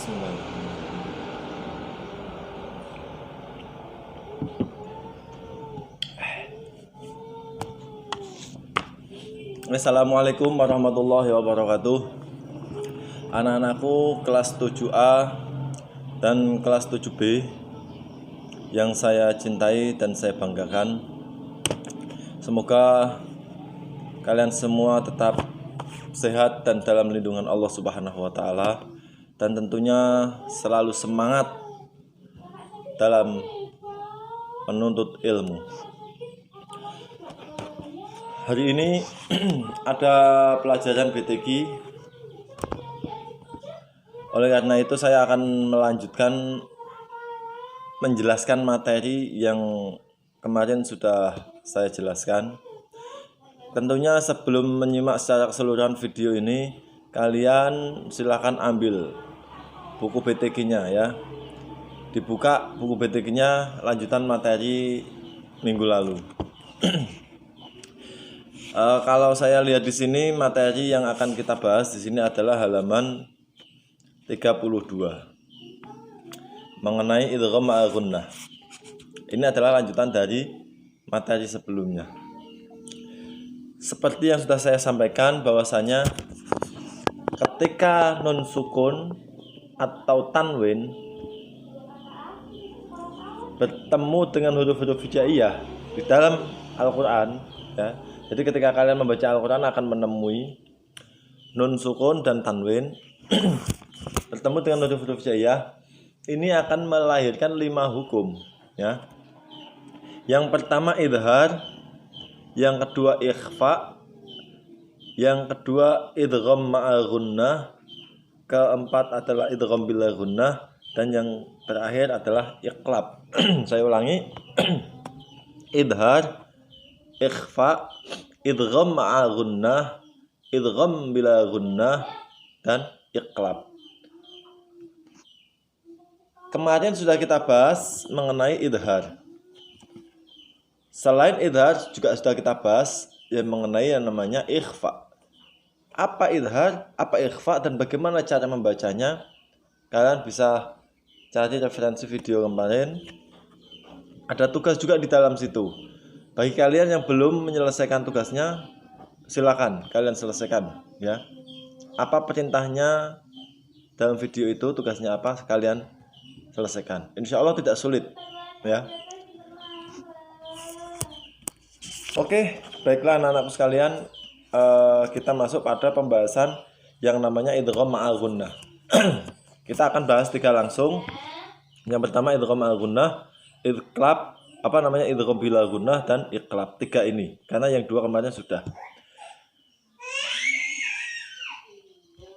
Bismillahirrahmanirrahim. Assalamualaikum warahmatullahi wabarakatuh. Anak-anakku kelas 7A dan kelas 7B yang saya cintai dan saya banggakan. Semoga kalian semua tetap sehat dan dalam lindungan Allah Subhanahu wa taala, dan tentunya selalu semangat dalam menuntut ilmu. Hari ini ada pelajaran BTG. Oleh karena itu saya akan melanjutkan menjelaskan materi yang kemarin sudah saya jelaskan. Tentunya sebelum menyimak secara keseluruhan video ini, kalian silakan ambil buku BTG-nya ya. Dibuka buku BTG-nya lanjutan materi minggu lalu. Kalau saya lihat di sini, materi yang akan kita bahas di sini adalah halaman 32 mengenai idgham ma'al gunnah. Ini adalah lanjutan dari materi sebelumnya. Seperti yang sudah saya sampaikan bahwasanya ketika nun sukun atau tanwin bertemu dengan huruf-huruf hijaiyah di dalam Al-Qur'an ya. Jadi ketika kalian membaca Al-Qur'an akan menemui nun sukun dan tanwin bertemu dengan huruf-huruf hijaiyah. Ini akan melahirkan 5 hukum ya. Yang pertama idhar, yang kedua ikhfa, yang kedua idgham ma'al gunnah, keempat adalah idgham bila gunnah, dan yang terakhir adalah iqlab. Saya ulangi. Idhar, ikhfa, idgham ma'al gunnah, idgham bila gunnah, dan iqlab. Kemarin sudah kita bahas mengenai idhar. Selain idhar juga sudah kita bahas yang mengenai yang namanya ikhfa. Apa idhar, apa ikhfa, dan bagaimana cara membacanya? Kalian bisa cari referensi video kemarin. Ada tugas juga di dalam situ. Bagi kalian yang belum menyelesaikan tugasnya, silakan kalian selesaikan ya. Apa perintahnya dalam video itu, tugasnya apa, kalian selesaikan. Insya Allah tidak sulit ya. Oke, baiklah anak-anakku sekalian, kita masuk pada pembahasan yang namanya idgham ma'al gunnah. Kita akan bahas 3 langsung. Yang pertama idgham ma'al gunnah, iqlab, idgham bila gunnah, dan iqlab. 3 ini, karena yang 2 kemarin sudah.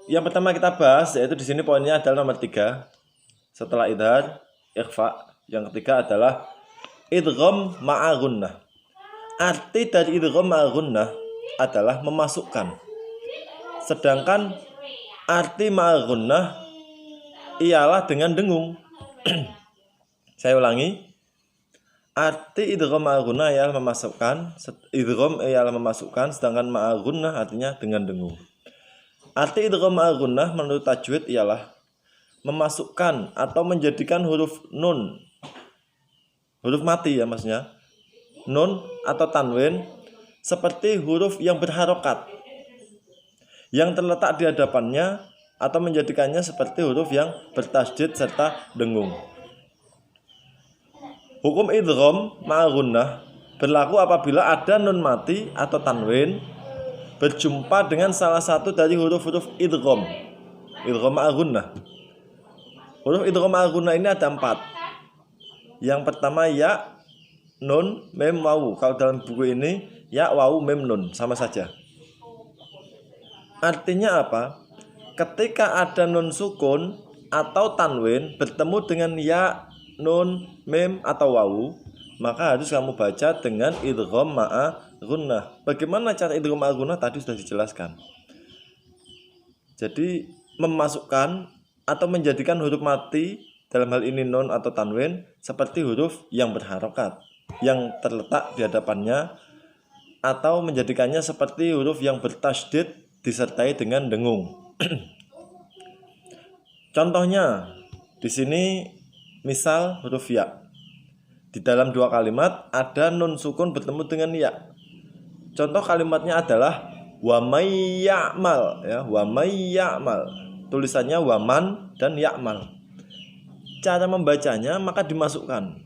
Yang pertama kita bahas yaitu di sini poinnya adalah nomor 3. Setelah idhar, ikhfa, yang ketiga adalah idgham ma'al gunnah. Arti dari idgham ma'al gunnah adalah memasukkan. Sedangkan arti ma'al gunnah ialah dengan dengung. Saya ulangi. Arti idgham ma'al gunnah ialah memasukkan. Idgham ialah memasukkan, sedangkan ma'al gunnah artinya dengan dengung. Arti idgham ma'al gunnah menurut tajwid ialah memasukkan atau menjadikan huruf nun, huruf mati ya maksudnya, nun atau tanwin seperti huruf yang berharokat yang terletak di hadapannya, atau menjadikannya seperti huruf yang bertasydid serta dengung. Hukum idgham ma'al gunnah berlaku apabila ada nun mati atau tanwin berjumpa dengan salah satu dari huruf-huruf idgham ma'al gunnah. Huruf idgham ma'al gunnah ini ada 4. Yang pertama ya, nun, mem, wawu. Kalau dalam buku ini ya, wawu, mem, nun, sama saja. Artinya apa? Ketika ada nun sukun atau tanwin bertemu dengan ya, nun, mem, atau wawu, maka harus kamu baca dengan idgham ma'al gunnah. Bagaimana cara idgham ma'al gunnah tadi sudah dijelaskan. Jadi memasukkan atau menjadikan huruf mati, dalam hal ini nun atau tanwin, seperti huruf yang berharokat yang terletak di hadapannya, atau menjadikannya seperti huruf yang bertasydid disertai dengan dengung. Contohnya di sini misal huruf ya. Di dalam dua kalimat ada nun sukun bertemu dengan ya. Contoh kalimatnya adalah wa may ya'mal ya, wa may ya'mal. Tulisannya waman dan ya'mal. Cara membacanya maka dimasukkan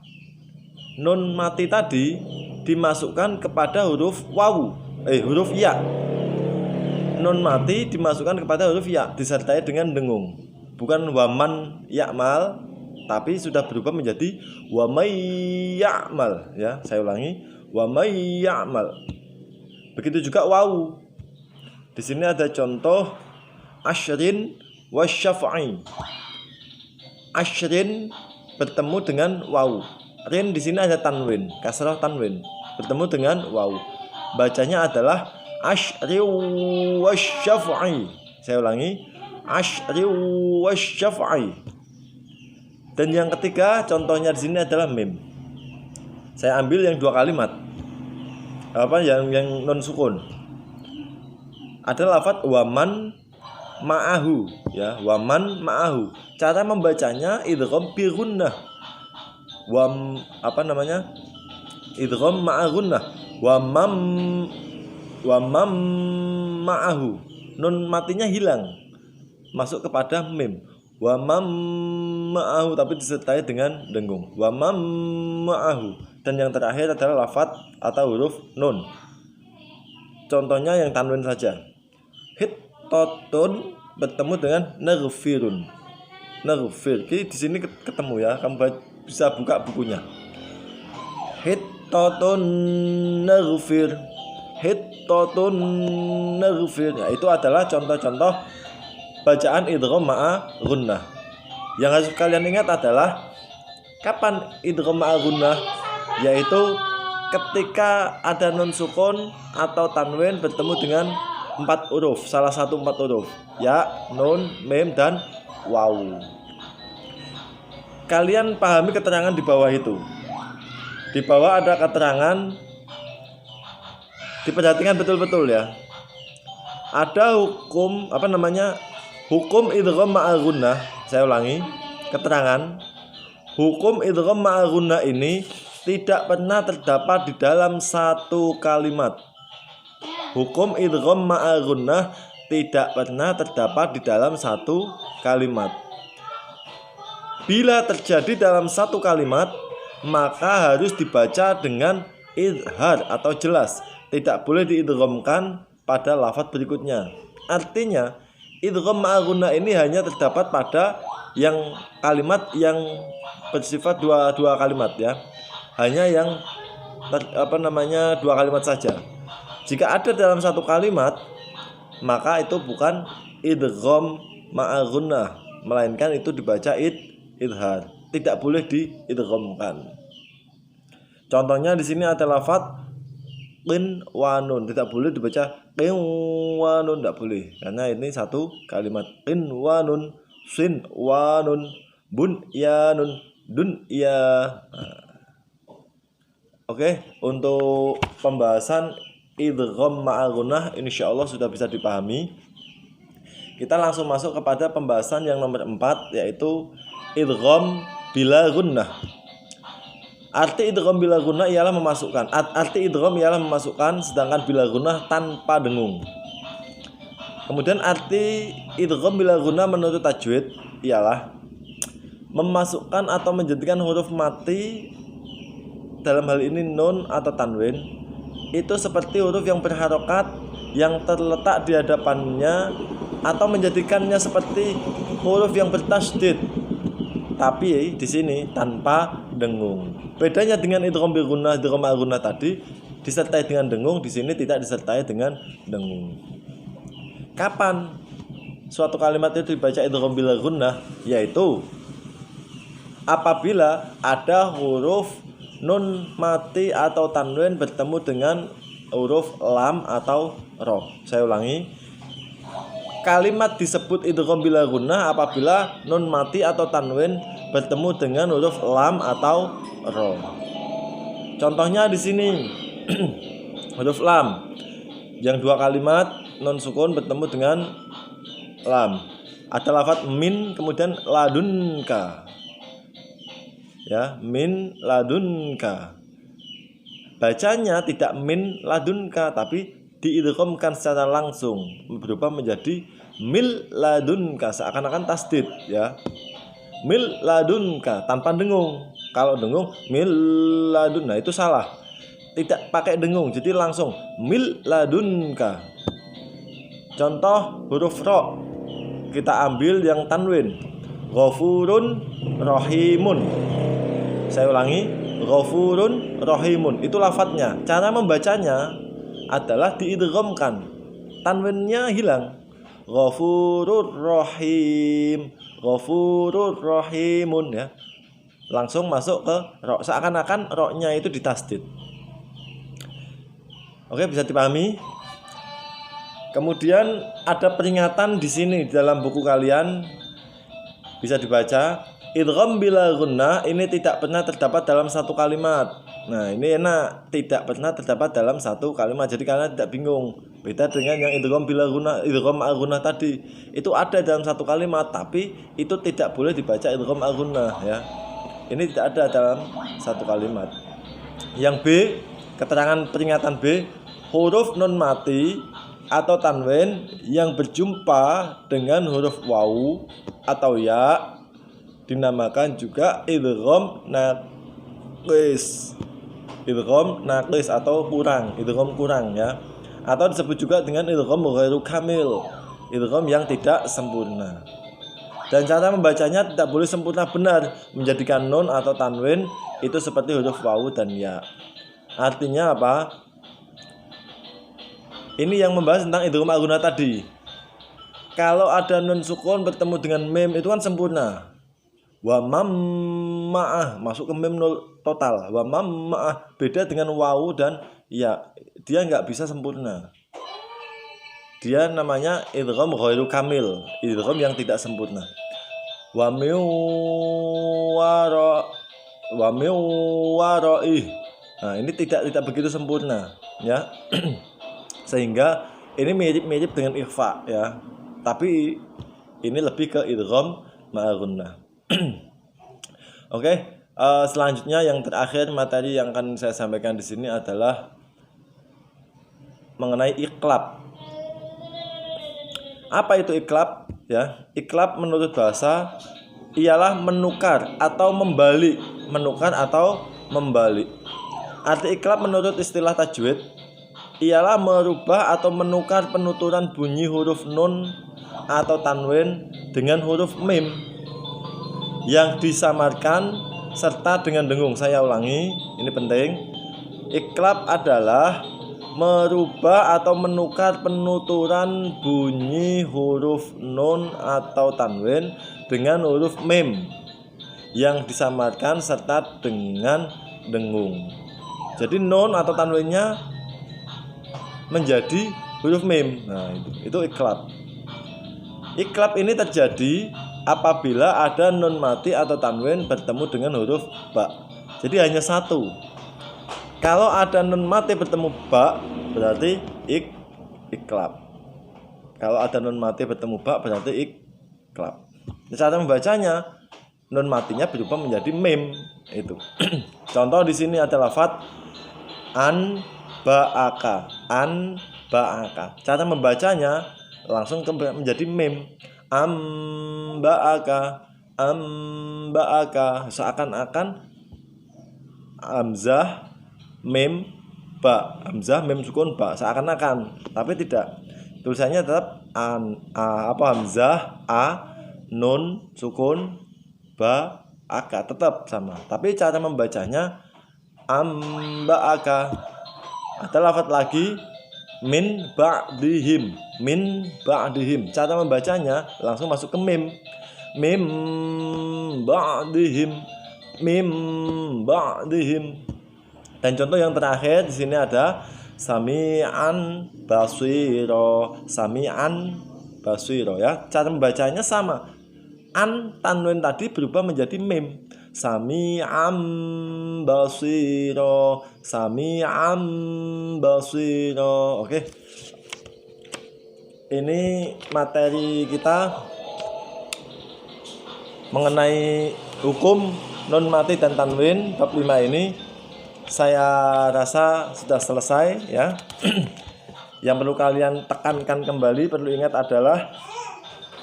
nun mati tadi dimasukkan kepada huruf wawu, huruf ya. Nun mati dimasukkan kepada huruf ya disertai dengan dengung. Bukan waman ya'mal, tapi sudah berubah menjadi wa may ya'mal ya. Saya ulangi, wa may ya'mal. Begitu juga wawu. Di sini ada contoh asyrin wasyaf'i. Asyrin bertemu dengan wawu. Rin di sini ada tanwin, kasrah tanwin bertemu dengan wawu. Bacanya adalah asyri wasyaf'i. Saya ulangi, asyri wasyaf'i. Dan yang ketiga contohnya di sini adalah mim. Saya ambil yang dua kalimat. Yang non sukun. Ada lafadz waman ma'ahu ya, waman ma'ahu. Cara membacanya idgham bi gunnah. Idgham ma'a gunnah. Wamam ma'ahu. Nun matinya hilang, masuk kepada mim. Wamam ma'ahu tapi disertai dengan dengung. Wamam ma'ahu. Dan yang terakhir adalah lafadz atau huruf nun. Contohnya yang tanwin saja. Hittatun bertemu dengan naghfirun. Naghfir. Di sini ketemu ya. Kamu bisa buka bukunya. Hittatun naghfir. Hittatun naghfir. Ya, itu adalah contoh-contoh bacaan idgham ma'a gunnah. Yang harus kalian ingat adalah kapan idgham ma'a gunnah, yaitu ketika ada nun sukun atau tanwin bertemu dengan 4 huruf, salah satu 4 huruf, ya, nun, mim, dan wawu. Kalian pahami keterangan di bawah itu. Di bawah ada keterangan, diperhatikan betul-betul ya. Ada hukum hukum idgham ma'a gunnah. Saya ulangi, keterangan hukum idgham ma'a gunnah ini tidak pernah terdapat di dalam satu kalimat. Hukum idgham ma'a gunnah tidak pernah terdapat di dalam satu kalimat. Bila terjadi dalam satu kalimat, maka harus dibaca dengan izhar atau jelas. Tidak boleh diidghamkan pada lafadz berikutnya. Artinya, idgham ma'a gunnah ini hanya terdapat pada yang kalimat yang bersifat dua kalimat ya. Hanya yang dua kalimat saja. Jika ada dalam satu kalimat, maka itu bukan idgham ma'a gunnah, melainkan itu dibaca izhar. Tidak boleh diidghamkan. Contohnya di sini ada lafadz qin wa nun, tidak boleh dibaca qin wa nun, tidak boleh, karena ini satu kalimat. Qin wa nun, sin wa nun, bun ya nun, dun ya. Oke, untuk pembahasan idgham ma'a gunnah insyaallah sudah bisa dipahami. Kita langsung masuk kepada pembahasan yang nomor 4, yaitu idgham bila gunnah. Arti idgham bila gunnah ialah memasukkan. Arti idgham ialah memasukkan, sedangkan bila gunnah tanpa dengung. Kemudian arti idgham bila gunnah menurut tajwid ialah memasukkan atau menjadikan huruf mati, dalam hal ini nun atau tanwin, itu seperti huruf yang berharokat yang terletak di hadapannya, atau menjadikannya seperti huruf yang bertasydid, tapi di sini tanpa dengung. Bedanya dengan idgham bil gunnah, idgham ma'a gunnah tadi disertai dengan dengung, di sini tidak disertai dengan dengung. Kapan suatu kalimat itu dibaca idgham bil gunnah? Yaitu apabila ada huruf nun mati atau tanwin bertemu dengan huruf lam atau ro. Saya ulangi, kalimat disebut idgham bila gunnah apabila nun mati atau tanwin bertemu dengan huruf lam atau ro. Contohnya di sini huruf lam yang dua kalimat nun sukun bertemu dengan lam. ada lafadz min kemudian ladunka. Ya, min ladunka. Bacanya tidak min ladunka tapi diidghamkan secara langsung berubah menjadi mil ladunka, seakan-akan tasdid ya. Mil ladunka tanpa dengung. Kalau dengung mil ladun, nah itu salah. Tidak pakai dengung, jadi langsung mil ladunka. Contoh huruf ro, kita ambil yang tanwin. Ghafurun rahimun. Saya ulangi, ghafurun rahimun. Itu lafadznya. Cara membacanya adalah diidghamkan. Tanwinnya hilang. Ghafurur rahim, ghafurur rahimun ya. Langsung masuk ke ro, seakan-akan ro-nya itu ditasdid. Oke, bisa dipahami? Kemudian ada peringatan di sini di dalam buku kalian, bisa dibaca. Idgham bila gunnah ini tidak pernah terdapat dalam satu kalimat. Nah, ini enak, tidak pernah terdapat dalam satu kalimat. Jadi kalian tidak bingung. Beda dengan yang idgham bila gunnah, idgham al-gunnah tadi. Itu ada dalam satu kalimat, tapi itu tidak boleh dibaca idgham al-gunnah ya. Ini tidak ada dalam satu kalimat. Yang B, keterangan peringatan B, huruf nun mati atau tanwin yang berjumpa dengan huruf wawu atau ya dinamakan juga idgham naqis. Idgham naqis atau kurang, idgham kurang ya. Atau disebut juga dengan idgham ghairu kamil, idgham yang tidak sempurna. Dan cara membacanya tidak boleh sempurna benar, menjadikan nun atau tanwin itu seperti huruf wawu dan ya. Artinya apa? Ini yang membahas tentang idgham al-gunnah tadi. Kalau ada nun sukun bertemu dengan mim itu kan sempurna. Wa mamma'ah masuk ke mim nol total. Wa mamma'ah beda dengan wawu dan ya, dia nggak bisa sempurna. Dia namanya idgham ghairu kamil, idgham yang tidak sempurna. Wa miwara'i. Nah, ini tidak begitu sempurna ya. Sehingga ini mirip-mirip dengan ikhfa ya. Tapi ini lebih ke idgham ma'al gunnah. Oke, selanjutnya yang terakhir materi yang akan saya sampaikan di sini adalah mengenai iqlab. Apa itu iqlab? Ya, iqlab menurut bahasa ialah menukar atau membalik, menukar atau membalik. Arti iqlab menurut istilah tajwid ialah merubah atau menukar penuturan bunyi huruf nun atau tanwin dengan huruf mim yang disamarkan serta dengan dengung. Saya ulangi, ini penting. Iqlab adalah merubah atau menukar penuturan bunyi huruf nun atau tanwin dengan huruf mim yang disamarkan serta dengan dengung. Jadi nun atau tanwinnya menjadi huruf mim. Nah, itu iqlab. Iqlab ini terjadi apabila ada nun mati atau tanwin bertemu dengan huruf ba. Jadi hanya satu. Kalau ada nun mati bertemu ba berarti iqlab. Kalau ada nun mati bertemu ba berarti iqlab. Cara membacanya nun matinya berubah menjadi mim itu. Contoh di sini ada lafadz an ba'aka, an ba'aka. Cara membacanya langsung menjadi mim. Amba'aka, amba'aka. Seakan-akan hamzah mim ba, hamzah mim sukun ba, seakan-akan, tapi tidak. Tulisannya tetap hamzah a nun sukun ba aka, tetap sama. Tapi cara membacanya amba'aka. Ada lafadz lagi min ba'dihim, min ba'dihim. Cara membacanya langsung masuk ke mim. Mim ba'dihim, mim ba'dihim. Dan contoh yang terakhir di sini ada sami'an basiro, sami'an basiro ya. Cara membacanya sama. An tanwin tadi berubah menjadi mim. Sami'an basiro, sami'an basiro. Oke. Ini materi kita mengenai hukum nun mati dan tanwin bab 5 ini saya rasa sudah selesai ya. Yang perlu kalian tekankan kembali, perlu ingat adalah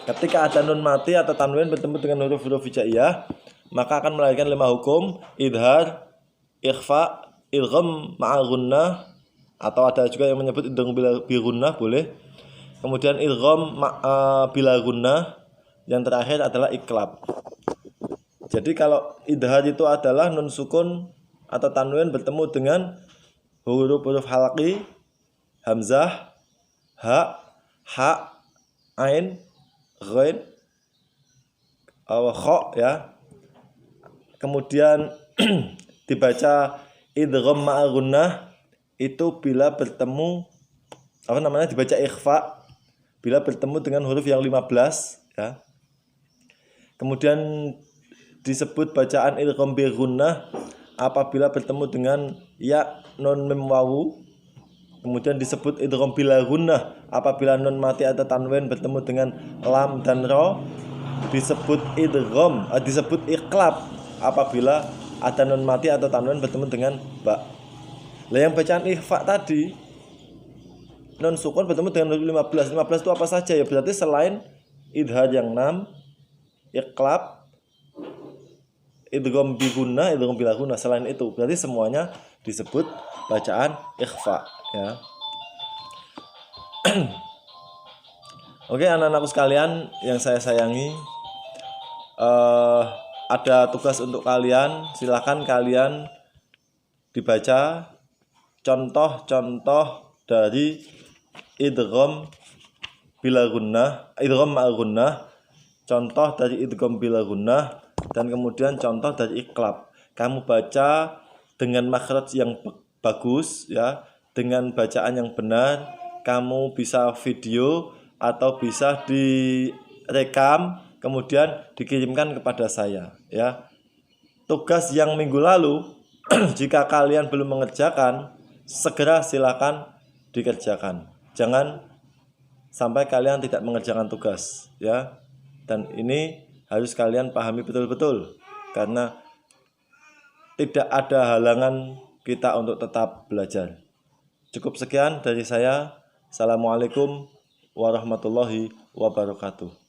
ketika ada nun mati atau tanwin bertemu dengan huruf-huruf hijaiyah, maka akan melahirkan 5 hukum: idhar, ikhfa, idgham ma'a gunnah, atau ada juga yang menyebut idgham bi gunnah boleh. Kemudian idgham bila gunnah, yang terakhir adalah iklab. Jadi kalau idhar itu adalah nun sukun atau tanwin bertemu dengan huruf-huruf halqi, hamzah, ha, ain, ghain, kha ya. Kemudian dibaca idgham ma'a gunnah itu bila bertemu dibaca ikhfa bila bertemu dengan huruf yang 15 ya. Kemudian disebut bacaan idgham bi gunnah apabila bertemu dengan ya, nun mim wawu. Kemudian disebut idgham bila gunnah apabila nun mati atau tanwin bertemu dengan lam dan ra. Disebut idgham, disebut iklab apabila ada nun mati atau tanwin bertemu dengan ba. Lah yang bacaan ikhfa tadi nun sukun bertemu dengan huruf 15. 15 itu apa saja ya? Berarti selain idhar yang 6, iklab, idgham bi gunnah, idgham bila gunnah, selain itu berarti semuanya disebut bacaan ikhfa ya. Oke, anak-anakku sekalian yang saya sayangi, ada tugas untuk kalian. Silakan kalian dibaca contoh-contoh dari idgham bila gunnah, idgham ma'a gunnah, contoh dari idgham bila gunnah, dan kemudian contoh dari iklab. Kamu baca dengan makhraj yang bagus ya, dengan bacaan yang benar. Kamu bisa video atau bisa direkam kemudian dikirimkan kepada saya ya. Tugas yang minggu lalu jika kalian belum mengerjakan, segera silakan dikerjakan. Jangan sampai kalian tidak mengerjakan tugas ya. Dan ini harus kalian pahami betul-betul, karena tidak ada halangan kita untuk tetap belajar. Cukup sekian dari saya. Assalamualaikum warahmatullahi wabarakatuh.